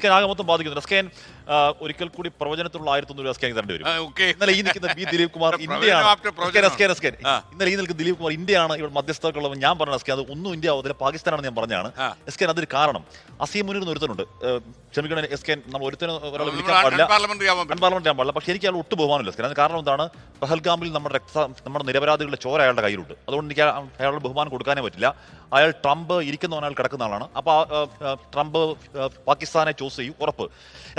ആകെ മൊത്തം ബാധിക്കുന്നുണ്ട്. സ്കാൻ ഒരിക്കൽ കൂടി പ്രവചനത്തിലുള്ള 1100 സ്കാൻ തരേണ്ടി വരും. ഇന്നലെ ഈ നിൽക്കുന്ന ബി ദിലീപ് കുമാർ ഇന്ത്യയാണ്. ഇന്നലെ ഈ നിൽക്കുന്ന ദിലീപ് കുമാർ ഇന്ത്യയാണ് ഇവിടെ മധ്യസ്ഥർക്കുള്ള ഞാൻ പറഞ്ഞ സ്കാൻ അത് ഒന്നും ഇന്ത്യ ആവത്തില്ല, പാകിസ്ഥാനാണ് ഞാൻ പറഞ്ഞാണ്. സ്കാൻ അതിന് കാരണം അസീം മുനീർ ഒരുത്തനുണ്ട്. ക്ഷമിക്കണം സ്കാൻ, നമ്മൾ ഒരുത്തനും ഒരാൾ വിളിക്കാൻ പാടില്ല, അൺപാർലമെന്റ് ആൻ പാടില്ല. പക്ഷേ എനിക്ക് അയാൾ ഒട്ടും ബഹുമാനമില്ല സ്കാൻ. അതിന് കാരണം എന്താണ്? പഹൽഗാമിൽ നമ്മുടെ നിരപരാധികളുടെ ചോര അയാളുടെ കയ്യിലുണ്ട്. അതുകൊണ്ട് എനിക്ക് അയാളുടെ ബഹുമാനം കൊടുക്കാനേ പറ്റില്ല. അയാൾ ട്രംപ് ഇരിക്കുന്നവൻ അയാൾ കിടക്കുന്ന ആളാണ്. അപ്പോൾ ട്രംപ് പാകിസ്ഥാനെ ചൂസ് ചെയ്യും ഉറപ്പ്.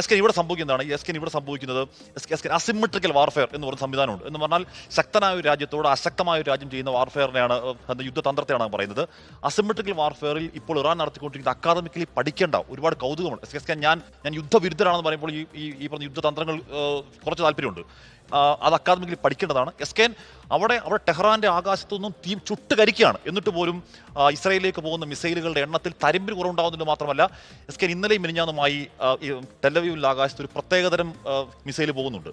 എസ്കൻ ഇവിടെ സംഭവിക്കുന്നതാണ് ഇവിടെ സംഭവിക്കുന്നത് അസിമെട്രിക്കൽ വാർഫെയർ എന്ന് പറയുന്ന സംവിധാനമുണ്ട്. എന്ന് പറഞ്ഞാൽ ശക്തനായ ഒരു രാജ്യത്തോട് അശക്തമായ ഒരു രാജ്യം ചെയ്യുന്ന വാർഫെയറിനെയാണ്, യുദ്ധതന്ത്രത്തെയാണ് പറയുന്നത്. അസിമെട്രിക്കൽ വാർഫെയറിൽ ഇപ്പോൾ ഇറാൻ നടത്തിക്കൊണ്ടിരിക്കുന്ന അക്കാദമിക്കലി പഠിക്കേണ്ട ഒരുപാട് കൗതുകമുണ്ട്. എസ്കൻ ഞാൻ യുദ്ധവിരുദ്ധരാണെന്ന് പറയുമ്പോൾ ഈ പറഞ്ഞ യുദ്ധതന്ത്രങ്ങൾ കുറച്ച് താല്പര്യമുണ്ട്. അത് അക്കാദമിക്കലി പഠിക്കേണ്ടതാണ്. എസ്കേൻ അവിടെ ടെഹ്റാന്റെ ആകാശത്തുനിന്നും തീ ചുട്ടുകരിക്കുകയാണ്. എന്നിട്ട് പോലും ഇസ്രായേലിലേക്ക് പോകുന്ന മിസൈലുകളുടെ എണ്ണത്തിൽ തരിമ്പിൽ കുറവുണ്ടാകുന്നത് മാത്രമല്ല, എസ്കേൻ ഇന്നലെയും മിനിഞ്ഞാന്നുമായി ടെലവീവിലെ ആകാശത്ത് ഒരു പ്രത്യേകതരം മിസൈൽ പോകുന്നുണ്ട്.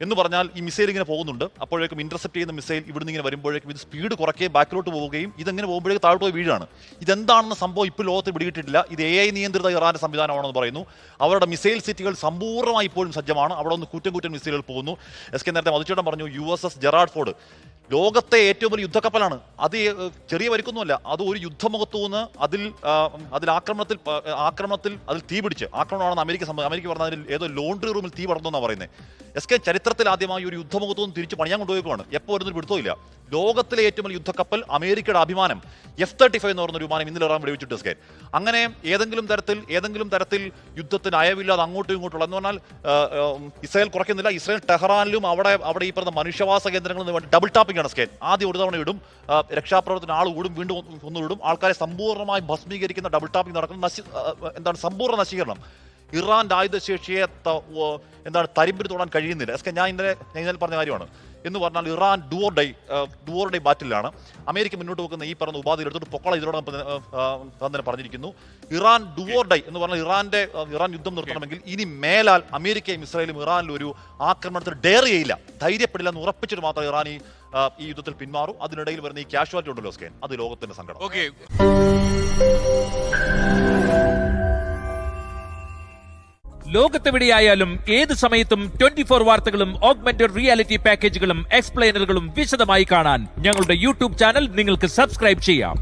എന്ന് പറഞ്ഞാൽ ഈ മിസൈൽ ഇങ്ങനെ പോകുന്നുണ്ട്, അപ്പോഴേക്കും ഇന്റർസെപ്റ്റ് ചെയ്യുന്ന മിസൈൽ ഇവിടുന്ന് ഇങ്ങനെ വരുമ്പോഴേക്കും ഇത് സ്പീഡ് കുറയ്ക്കുകയും ബാക്കിലോട്ട് പോവുകയും ഇതെങ്ങനെ പോകുമ്പോഴേക്കും താഴോട്ട് പോയി വീഴാണ്. ഇതെന്താണെന്ന സംഭവം ഇപ്പോൾ ലോകത്തിൽ പിടികിട്ടിട്ടില്ല. ഇത് AI നിയന്ത്രിത ഇറാന്റെ സംവിധാനമാണെന്ന് പറയുന്നു. അവരുടെ മിസൈൽ സിറ്റികൾ സമ്പൂർണ്ണമായി ഇപ്പോഴും സജ്ജമാണ്. അവിടെ ഒന്ന് കൂറ്റൻ മിസൈലുകൾ പോകുന്നു. എസ്കെ നേരത്തെ മധുചേട്ടൻ പറഞ്ഞു USS ജെറാർഡ് ഫോർഡ് ലോകത്തെ ഏറ്റവും വലിയ യുദ്ധക്കപ്പലാണ്. അത് ചെറിയ പരിക്കൊന്നുമല്ല, അത് ഒരു യുദ്ധമുഖത്തു നിന്ന് അതിൽ ആക്രമണത്തിൽ അതിൽ തീ പിടിച്ച് ആക്രമണമാണെന്ന് അമേരിക്ക പറഞ്ഞ അതിൽ ഏതോ ലോണ്ടറി റൂമിൽ തീ പടർന്നു എന്നാണ് പറയുന്നത്. എസ്കെ ചരിത്രത്തിൽ ആദ്യമായി ഒരു യുദ്ധമുഖത്തു നിന്ന് തിരിച്ച് പണിയാൻ കൊണ്ടുപോയേക്കുവാണ്. എപ്പോൾ വരുന്നൊരു പിടുത്തമില്ല. ലോകത്തിലെ ഏറ്റവും വലിയ യുദ്ധക്കപ്പൽ അമേരിക്കയുടെ അഭിമാനം F-35 എന്ന് പറഞ്ഞൊരു വിമാനം ഇന്നലെ ഇറാൻ വെടിവെച്ചിട്ട് എസ്കെ. അങ്ങനെ ഏതെങ്കിലും തരത്തിൽ യുദ്ധത്തിന് അയവില്ലാതെ അങ്ങോട്ടും ഇങ്ങോട്ടുള്ള എന്ന് പറഞ്ഞാൽ ഇസ്രായേൽ കുറയ്ക്കുന്നില്ല. ഇസ്രായേൽ ടെഹ്റാനിലും അവിടെ ഈ പറഞ്ഞ മനുഷ്യവാസ കേന്ദ്രങ്ങളിൽ വേണ്ടി ഡബിൾ ടാപ്പിംഗ് ആണ് സ്കേൻ. ആദ്യം ഒരു തവണ ഇടും, രക്ഷാപ്രവർത്തന ആൾ കൂടും, വീണ്ടും ഒന്നിടും, ആൾക്കാരെ സമ്പൂർണ്ണമായി ഭസ്മീകരിക്കുന്ന ഡബിൾ ടാപ്പിംഗ് നടക്കുന്ന സംപൂർണ്ണ നശീകരണം. ഇറാന്റെ ആയുധശേഷിയെ തരിമ്പിന് തൊടാൻ കഴിയുന്നില്ല. എസ്കെ ഞാൻ ഇന്നലെ പറഞ്ഞ കാര്യമാണ്. എന്ന് പറഞ്ഞാൽ ഇറാൻ ഡുവോർ ഡൈ ബാറ്റിലാണ്. അമേരിക്ക മുന്നോട്ട് വെക്കുന്ന ഈ പറഞ്ഞ ഉപാധികൾ എടുത്തിട്ട് പൊക്കള ഇതിനോടൊപ്പം തന്നെ പറഞ്ഞിരിക്കുന്നു. ഇറാൻ ഡുവോർ ഡൈ എന്ന് പറഞ്ഞാൽ ഇറാൻ യുദ്ധം നിർത്തണമെങ്കിൽ ഇനി മേലാൽ അമേരിക്കയും ഇസ്രായേലും ഇറാനിൽ ഒരു ആക്രമണത്തിന് ഡെയർ ചെയ്യില്ല, ധൈര്യപ്പെടില്ല എന്ന് ഉറപ്പിച്ചിട്ട് മാത്രം ഇറാൻ ഈ യുദ്ധത്തിൽ പിന്മാറും. അതിനിടയിൽ വരുന്ന ഈ കാഷ്വാലിറ്റി ഉണ്ടല്ലോ സ്കേൻ, അത് ലോകത്തിന്റെ സങ്കടം. ലോകത്തെവിടെയായാലും ഏത് സമയത്തും 24 വാർത്തകളും ഓഗ്മെന്റഡ് റിയാലിറ്റി പാക്കേജുകളും എക്സ്പ്ലെയിനറുകളും വിശദമായി കാണാൻ ഞങ്ങളുടെ YouTube ചാനൽ നിങ്ങൾക്ക് സബ്സ്ക്രൈബ് ചെയ്യാം.